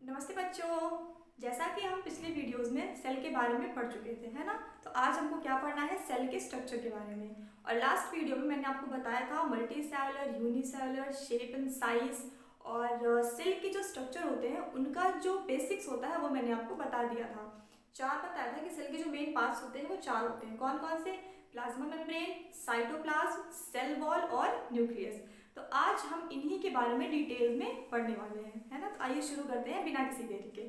नमस्ते बच्चों। जैसा कि हम पिछले वीडियोस में सेल के बारे में पढ़ चुके थे, है ना। तो आज हमको क्या पढ़ना है, सेल के स्ट्रक्चर के बारे में। और लास्ट वीडियो में मैंने आपको बताया था multi cellular, unicellular, shape and size और सेल के जो स्ट्रक्चर होते हैं उनका जो बेसिक्स होता है वो मैंने आपको बता दिया था। चार बताया था कि सेल के जो मेन पार्ट्स होते हैं वो चार होते हैं। कौन कौन से? Plasma membrane, cytoplasm, cell wall और न्यूक्लियस। तो आज हम इन्हीं के बारे में डिटेल में पढ़ने वाले हैं, है ना। तो आइए शुरू करते हैं बिना किसी देरी के।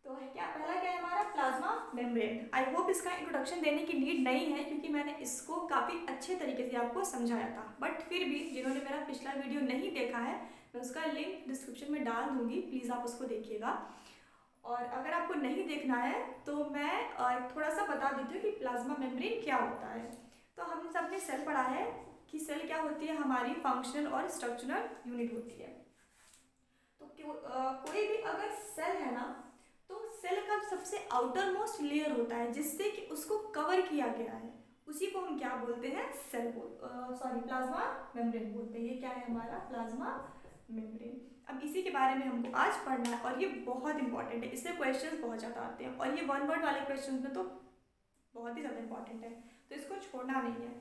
तो पहला क्या है हमारा, प्लाज्मा मेम्ब्रेन। आई होप इसका इंट्रोडक्शन देने की नीड नहीं है क्योंकि मैंने इसको काफ़ी अच्छे तरीके से आपको समझाया था। बट फिर भी जिन्होंने मेरा पिछला वीडियो नहीं देखा है मैं उसका लिंक डिस्क्रिप्शन में डाल दूंगी, प्लीज़ आप उसको देखिएगा। और अगर आपको नहीं देखना है तो मैं थोड़ा सा बता देती हूँ कि प्लाज्मा मेम्ब्रेन क्या होता है। तो हम सब ने सेल पढ़ा है कि सेल क्या होती है, हमारी फंक्शनल और स्ट्रक्चरल यूनिट होती है। तो कोई भी अगर सेल है ना, तो सेल का सबसे आउटर मोस्ट लेयर होता है जिससे कि उसको कवर किया गया है, उसी को हम क्या बोलते हैं, प्लाज्मा मेम्ब्रेन बोलते हैं। ये क्या है हमारा प्लाज्मा मेम्ब्रेन। अब इसी के बारे में हमको आज पढ़ना है और ये बहुत इंपॉर्टेंट है, इससे क्वेश्चंस बहुत ज़्यादा आते हैं और ये वन वर्ड वाले क्वेश्चंस में तो बहुत ही ज़्यादा इंपॉर्टेंट है, तो इसको छोड़ना नहीं है।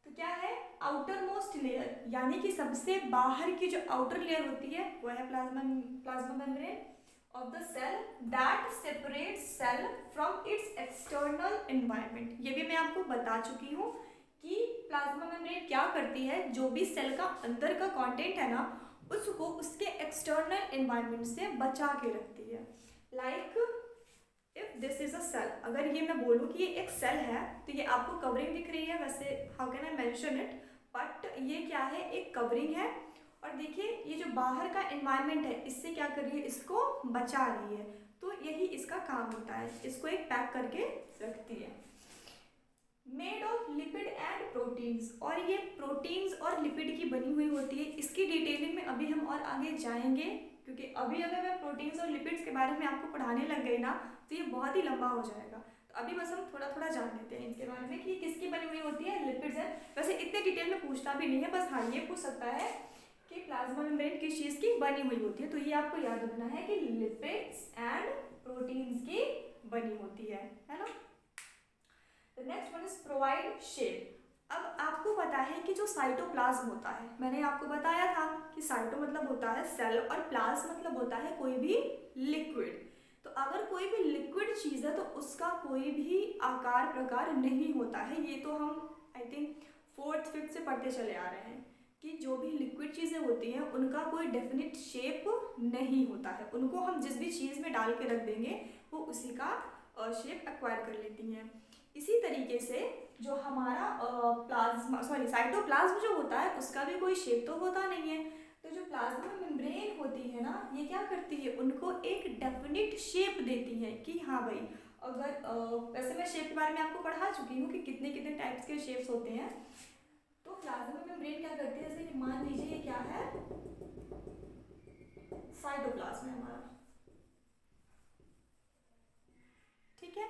तो क्या है, आउटर मोस्ट लेयर, यानी कि सबसे बाहर की जो आउटर लेयर होती है वो है plasma membrane of the cell that separates cell from its external environment. ये भी मैं आपको बता चुकी हूँ कि प्लाज्मा मेम्ब्रेन क्या करती है, जो भी सेल का अंदर का कंटेंट है ना उसको उसके एक्सटर्नल एनवायरनमेंट से बचा के रखती है। Like if this is a cell, अगर ये मैं बोलूँ कि ये एक सेल है तो ये आपको कवरिंग दिख रही है, वैसे how can I mention it, but ये क्या है, एक कवरिंग है। और देखिए ये जो बाहर का एनवायरनमेंट है इससे क्या कर रही है, इसको बचा रही है। तो यही इसका काम होता है, इसको एक पैक करके रखती है। Made of lipid and proteins, और ये प्रोटीन्स और लिपिड की बनी हुई होती है। इसकी डिटेलिंग में अभी हम और आगे जाएंगे क्योंकि अभी अगर मैं प्रोटीन्स और लिपिड्स के बारे में आपको पढ़ाने लग गई ना तो ये बहुत ही लंबा हो जाएगा। तो अभी बस हम थोड़ा थोड़ा जान लेते हैं इनके बारे में कि किसकी बनी हुई होती है, लिपिड्स है। वैसे इतने डिटेल में पूछता भी नहीं है, बस हाँ ये पूछ सकता है कि प्लाज्मा मेम्ब्रेन किस चीज़ की बनी हुई होती है। तो ये आपको याद रखना है कि लिपिड्स एंड प्रोटीन्स की बनी होती है ना। The next one is provide shape. अब आपको पता है कि जो साइटोप्लाज्म होता है, मैंने आपको बताया था कि साइटो मतलब होता है सेल और प्लाज्म मतलब होता है कोई भी लिक्विड। तो अगर कोई भी लिक्विड चीज़ है तो उसका कोई भी आकार प्रकार नहीं होता है। ये तो हम आई थिंक 4th 5th से पढ़ते चले आ रहे हैं कि जो भी लिक्विड चीज़ें होती हैं उनका कोई डेफिनेट शेप नहीं होता है। उनको हम जिस भी चीज़ में डाल के रख देंगे वो उसी का शेप एक्वायर कर लेती हैं। इसी तरीके से जो हमारा साइटोप्लाज्म जो होता है उसका भी कोई शेप तो होता नहीं है। तो जो प्लाज्मा मेम्ब्रेन होती है ना, ये क्या करती है, उनको एक डेफिनिट शेप देती है कि हाँ भाई, अगर वैसे मैं शेप के बारे में आपको पढ़ा चुकी हूँ कि कितने कितने टाइप्स के शेप्स होते हैं। तो प्लाज्मा मेम्ब्रेन क्या करती है, जैसे कि मान लीजिए ये क्या है, साइटोप्लाज्म है हमारा, ठीक है।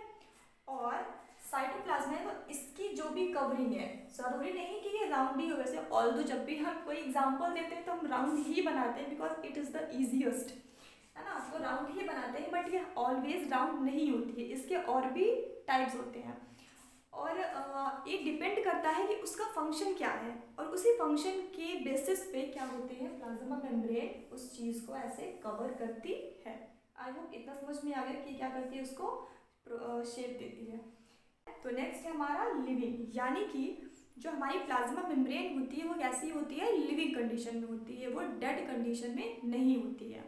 और साइटोप्लाज्म है तो इसकी जो भी कवरिंग है, जरूरी नहीं कि ये राउंड ही हो। वैसे ऑल्दो जब भी हम कोई एग्जांपल देते हैं तो हम राउंड ही बनाते हैं because it is the easiest, है ना। तो राउंड ही बनाते हैं, बट ये ऑलवेज राउंड नहीं होती है, इसके और भी टाइप्स होते हैं। और ये डिपेंड करता है कि उसका फंक्शन क्या है और उसी फंक्शन के बेसिस पे क्या होते हैं, प्लाज्मा मेम्ब्रेन उस चीज़ को ऐसे कवर करती है। आई होप इतना समझ में आ गया कि क्या करती है, उसको शेप देती है। तो नेक्स्ट है हमारा लिविंग, यानी कि जो हमारी प्लाज्मा मेम्ब्रेन होती है वो कैसी होती है, लिविंग कंडीशन में होती है, वो डेड कंडीशन में नहीं होती है।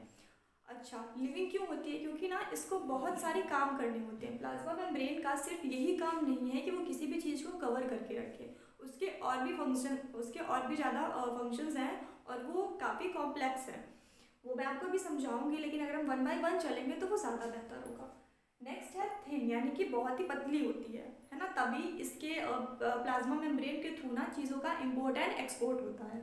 अच्छा, लिविंग क्यों होती है, क्योंकि ना इसको बहुत सारे काम करने होते हैं। प्लाज्मा मेम्ब्रेन का सिर्फ यही काम नहीं है कि वो किसी भी चीज़ को कवर करके रखे, उसके और भी ज़्यादा फंक्शंस हैं और वो काफ़ी कॉम्प्लेक्स है। वो मैं आपको भी समझाऊंगी, लेकिन अगर हम 1 बाय 1 चलेंगे तो वो ज़्यादा बेहतर होगा। नेक्स्ट है थिन, यानी कि बहुत ही पतली होती है ना, तभी इसके प्लाज्मा मेम्ब्रेन के थ्रू ना चीज़ों का इम्पोर्ट एंड एक्सपोर्ट होता है।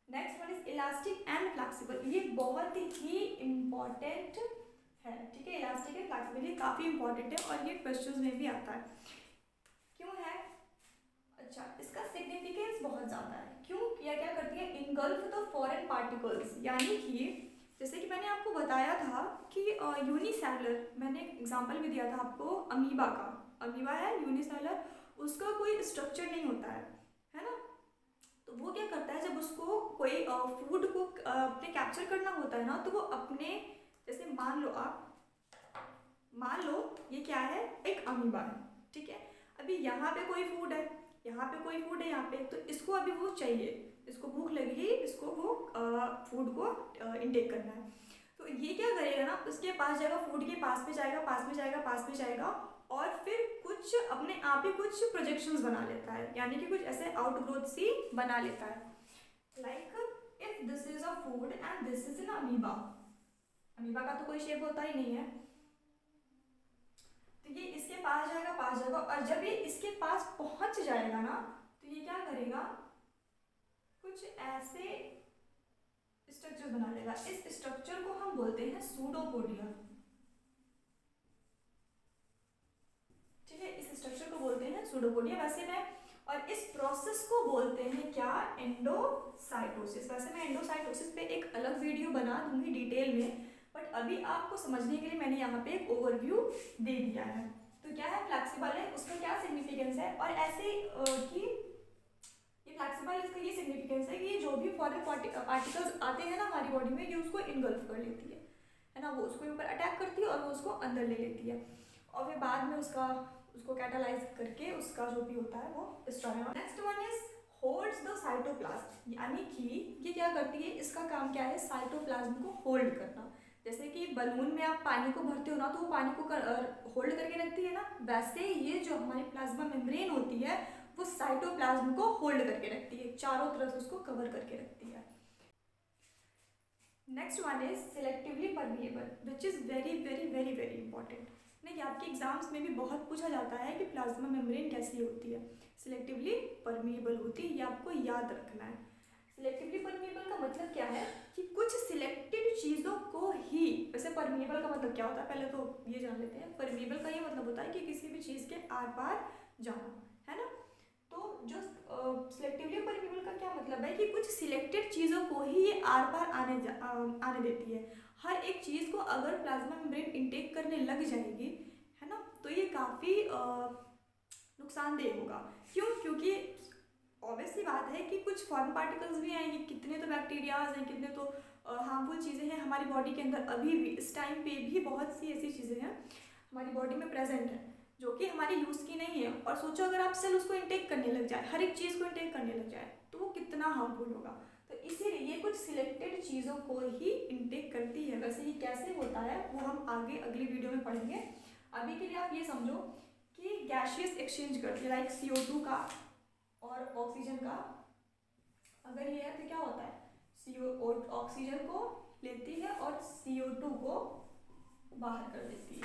Next one is elastic and flexible, ये बहुत ही इम्पॉर्टेंट है, ठीक है। इलास्टिक एंड फ्लेक्सिबल ये काफ़ी इंपॉर्टेंट है और ये क्वेश्चंस में भी आता है। क्यों है? अच्छा, इसका सिग्निफिकेंस बहुत ज़्यादा है। क्यों? क्या क्या करती है, इनगल्फ द फॉरेन पार्टिकल्स, यानी कि जैसे कि मैंने आपको बताया था कि यूनिसेलुलर, मैंने एग्जांपल भी दिया था आपको अमीबा का। अमीबा है यूनिसेलुलर, उसका कोई स्ट्रक्चर नहीं होता है ना। तो वो क्या करता है, जब उसको कोई फूड को अपने कैप्चर करना होता है ना, तो वो अपने, जैसे मान लो ये क्या है, एक अमीबा है, ठीक है। अभी यहाँ पे कोई फूड है, यहाँ पे कोई फूड है, यहाँ पे, तो इसको अभी वो चाहिए, इसको भूख लगी, इसको वो फूड को इनटेक करना है। तो ये क्या करेगा ना, उसके पास जाएगा, फूड के पास में जाएगा, पास में जाएगा, पास में जाएगा, और फिर कुछ अपने आप ही कुछ प्रोजेक्शंस बना लेता है, यानी कि कुछ ऐसे आउटग्रोथ सी बना लेता है। Like if this is a food and this is an amoeba, amoeba का तो कोई शेप होता ही नहीं है, तो ये इसके पास जाएगा, और जब ये इसके पास पहुंच जाएगा ना, तो ये क्या करेगा, कुछ ऐसे स्ट्रक्चर बना लेगा। इस स्ट्रक्चर को हम बोलते हैं सूडोपोडिया, ठीक है, इस स्ट्रक्चर को बोलते हैं सूडोपोडिया। वैसे मैं, और इस प्रोसेस को बोलते हैं क्या, एंडोसाइटोसिस। वैसे मैं एंडोसाइटोसिस पे एक अलग वीडियो बना दूंगी डिटेल में, बट अभी आपको समझने के लिए मैंने यहाँ पे एक ओवरव्यू दे दिया है। तो क्या है फ्लेक्सिबल है, उसका क्या सिग्निफिकेंस है, और ऐसे कि ये फ्लेक्सिबल, इसका ये सिग्निफिकेंस है कि ये जो भी फॉरेन पार्टिकल्स आते हैं ना हमारी बॉडी में, ये उसको इनगल्फ कर लेती है ना, वो उसको ऊपर अटैक करती है और वो उसको अंदर ले लेती है, और फिर बाद में उसको कैटालाइज करके उसका जो भी होता है वो डिस्ट्रॉय होता है। Next one is holds the cytoplasm, यानी कि ये क्या करती है, इसका काम क्या है, साइटोप्लाज्म को होल्ड करना। जैसे कि बलून में आप पानी को भरते हो ना, तो वो पानी को होल्ड करके रखती है ना, वैसे ये जो हमारी प्लाज्मा मेम्ब्रेन होती है वो साइटोप्लाज्म को होल्ड करके रखती है, चारों तरफ से उसको कवर करके रखती है। Next one is selectively permeable, which is very very very very important. नहीं, आपके एग्जाम्स में भी बहुत पूछा जाता है कि प्लाज्मा मेम्ब्रेन कैसी होती है, सिलेक्टिवली परमिएबल होती है, ये आपको याद रखना है। सिलेक्टिवली परमिएबल का मतलब क्या है कि कुछ सिलेक्टेड चीज़ों को ही, वैसे परमिएबल का मतलब क्या होता है पहले तो ये जान लेते हैं। परमिएबल का ये मतलब होता है कि किसी भी चीज़ के आर पार जाना, है ना। तो जो सिलेक्टिवली परमिएबल का क्या मतलब है कि कुछ सिलेक्टेड चीज़ों को ही ये आर पार आने देती है। हर एक चीज़ को अगर प्लाज्मा मेम्ब्रेन इनटेक करने लग जाएगी, है ना, तो ये काफ़ी नुकसानदेह होगा। क्यों? क्योंकि ऑब्वियसली बात है कि कुछ फॉरेन पार्टिकल्स भी आएंगे, कितने तो बैक्टीरियाज हैं, कितने तो हार्मफुल चीज़ें हैं हमारी बॉडी के अंदर। अभी भी इस टाइम पे भी बहुत सी ऐसी चीज़ें हैं हमारी बॉडी में प्रेजेंट है जो कि हमारी यूज़ की नहीं है। और सोचो अगर आप सेल उसको इंटेक करने लग जाए, हर एक चीज़ को इंटेक करने लग जाए, तो वो कितना हार्मफुल होगा। तो इसीलिए ये कुछ सिलेक्टेड चीज़ों को ही इंटेक करती है। वैसे ये कैसे होता है वो हम आगे अगली वीडियो में पढ़ेंगे। अभी के लिए आप ये समझो कि गैशियस एक्सचेंज करती है, लाइक CO2 का और ऑक्सीजन का, अगर ये है तो क्या होता है, ऑक्सीजन को लेती है और CO2 को बाहर कर देती है,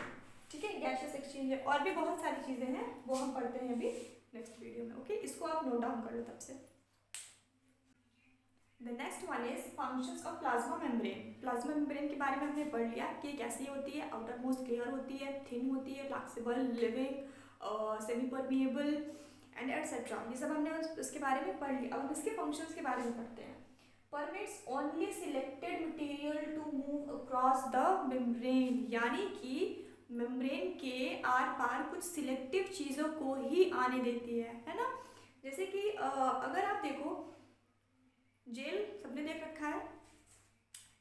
ठीक है, गैशियस एक्सचेंज है। और भी बहुत सारी चीज़ें हैं, वो हम पढ़ते हैं अभी नेक्स्ट वीडियो में, ओके। इसको आप नोट डाउन कर लो तब से। The next one is functions of plasma membrane. Plasma membrane के बारे में हमने पढ़ लिया कि कैसी होती है, आउटर मोस्ट लेयर होती है, थिन होती है, flexible, living, semi permeable and etcetera, ये सब हमने उसके बारे में पढ़ लिया। अब हम इसके फंक्शंस के बारे में पढ़ते हैं। Permits only selected material to move across the membrane, यानी कि मेम्ब्रेन के आर पार कुछ सिलेक्टिव चीज़ों को ही आने देती है ना। जैसे कि अगर आप देखो, जेल सबने देख रखा है,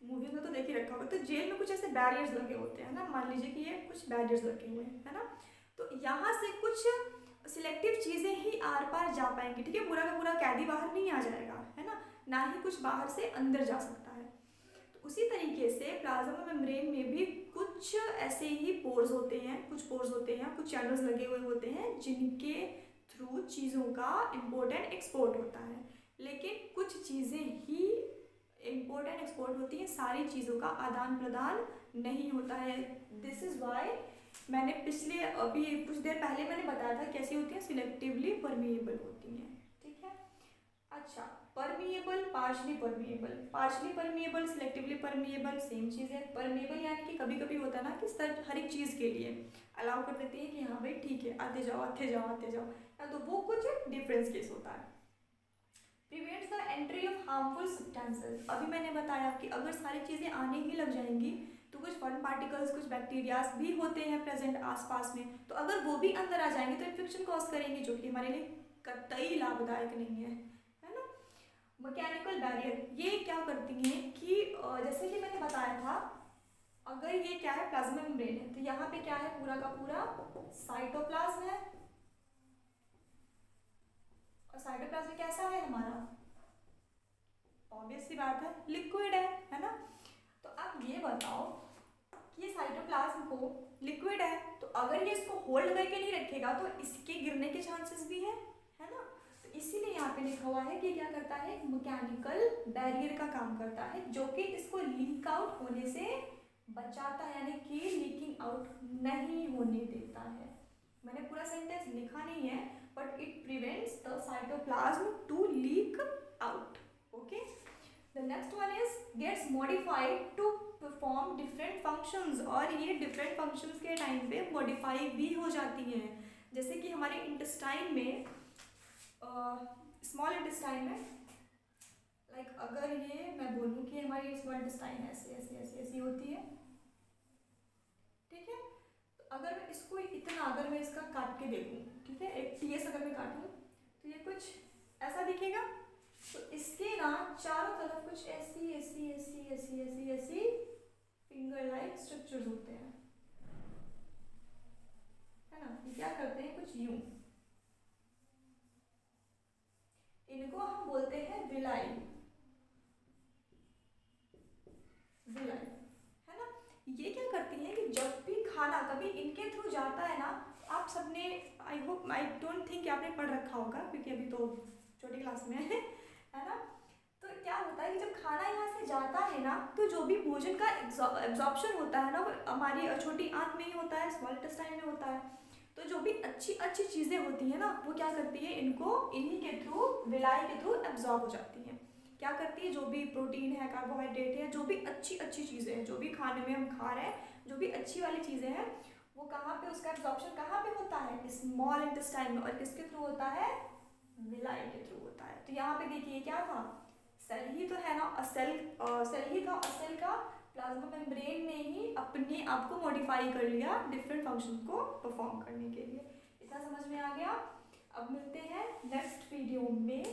मूवी में तो देख ही रखा होगा, तो जेल में कुछ ऐसे बैरियर्स लगे होते हैं ना, मान लीजिए कि ये कुछ बैरियर्स लगे हुए हैं, है ना। तो यहाँ से कुछ सिलेक्टिव चीज़ें ही आर पार जा पाएंगी, ठीक है, पूरा का पूरा कैदी बाहर नहीं आ जाएगा, है ना ही कुछ बाहर से अंदर जा सकता है। तो उसी तरीके से प्लाज्मा मेम्ब्रेन में भी कुछ ऐसे ही पोर्स होते हैं, कुछ चैनल्स लगे हुए होते हैं जिनके थ्रू चीज़ों का इम्पोर्ट एंड एक्सपोर्ट होता है। लेकिन कुछ चीज़ें ही इम्पोर्ट एंड एक्सपोर्ट होती हैं, सारी चीज़ों का आदान प्रदान नहीं होता है। दिस इज़ वाई मैंने पिछले अभी कुछ देर पहले मैंने बताया था कैसी होती है, सिलेक्टिवली परमिएबल होती हैं, ठीक है। अच्छा, permeable, partially permeable, selectively permeable same चीज़ है। परमिएबल यानी कि कभी कभी होता है ना कि सर हर एक चीज़ के लिए अलाउ कर देती है कि हाँ भाई ठीक है, आते जाओ, तो वो कुछ डिफरेंस केस होता है। Prevents the entry of harmful substances. अभी मैंने बताया कि अगर सारी चीज़ें आने ही लग जाएंगी तो कुछ फॉरेन पार्टिकल्स, कुछ बैक्टीरियाज भी होते हैं प्रेजेंट आसपास में, तो अगर वो भी अंदर आ जाएंगे तो इन्फेक्शन कॉज करेंगे, जो कि हमारे लिए कतई लाभदायक नहीं है ना। मैकेनिकल बैरियर, ये क्या करती हैं कि जैसे कि मैंने बताया था, अगर ये क्या है, प्लाज्मा मेम्ब्रेन है, तो यहाँ पे क्या है, पूरा का पूरा साइटोप्लाज्म है, और साइटोप्लाज्म कैसा है हमारा, ऑब्वियस सी बात है, लिक्विड है ना। तो अब ये बताओ कि ये साइटोप्लाज्म को लिक्विड है, तो अगर ये इसको होल्ड करके नहीं रखेगा तो इसके गिरने के चांसेस भी है ना। तो इसीलिए यहाँ पे लिखा हुआ है कि क्या करता है, मैकेनिकल बैरियर का काम करता है, जो कि इसको लीक आउट होने से बचाता है, यानी कि लीकिंग आउट नहीं होने देता है। मैंने पूरा सेंटेंस लिखा नहीं है, but it prevents the cytoplasm to leak out. Okay, the next one is gets modified to perform different functions, और ये डिफरेंट फंक्शंस के टाइम पे मॉडिफाई भी हो जाती हैं। जैसे कि हमारे इंटेस्टाइन में, स्मॉल इंटेस्टाइन में, लाइक अगर ये मैं बोलूँ कि हमारी स्मॉल इंटेस्टाइन ऐसे ऐसे ऐसे ऐसी होती है, ठीक है, तो अगर मैं इसको इतना, अगर मैं इसका काट के देखूँ, ठीक है, एक टीएस अगर मैं काटूँ तो ये कुछ ऐसा दिखेगा, तो इसके ना चारों तरफ कुछ ऐसी ऐसी ऐसी ऐसी ऐसी ऐसी फिंगर लाइक स्ट्रक्चर्स होते हैं, है ना। ये क्या करते हैं, कुछ यूं, इनको हम बोलते हैं विलाई, विलाई, है ना। ये क्या करती हैं कि जब भी खाना कभी इनके थ्रू जाता है ना, आप सबने, I hope, I don't think आपने पढ़ रखा होगा, क्योंकि अभी तो छोटी क्लास में है ना। तो क्या होता है कि जब खाना यहाँ से जाता है ना, तो जो भी भोजन का एब्जॉर्प्शन होता है ना, वो हमारी छोटी आंत में ही होता है, स्मॉल इंटेस्टाइन में होता है। तो जो भी अच्छी अच्छी चीज़ें होती हैं ना, वो क्या करती है, इनको इन्हीं के थ्रू, विलाई के थ्रू एब्जॉर्ब हो जाती हैं। क्या करती है, जो भी प्रोटीन है, कार्बोहाइड्रेट है, जो भी अच्छी अच्छी चीज़ें हैं, जो भी खाने में हम खा रहे हैं, जो भी अच्छी वाली चीज़ें हैं, वो कहाँ पे, उसका एब्जॉर्प्शन कहाँ पे होता है, स्मॉल इंटेस्टाइन में, और किसके थ्रू होता है, विलाई के थ्रू होता है। तो यहाँ पे देखिए क्या था, सेल ही तो है ना, सेल ही था, और सेल का प्लाज्मा मेम्ब्रेन ने ही अपने आप को मॉडिफाई कर लिया डिफरेंट फंक्शन को परफॉर्म करने के लिए। इतना समझ में आ गया। अब मिलते हैं नेक्स्ट वीडियो में।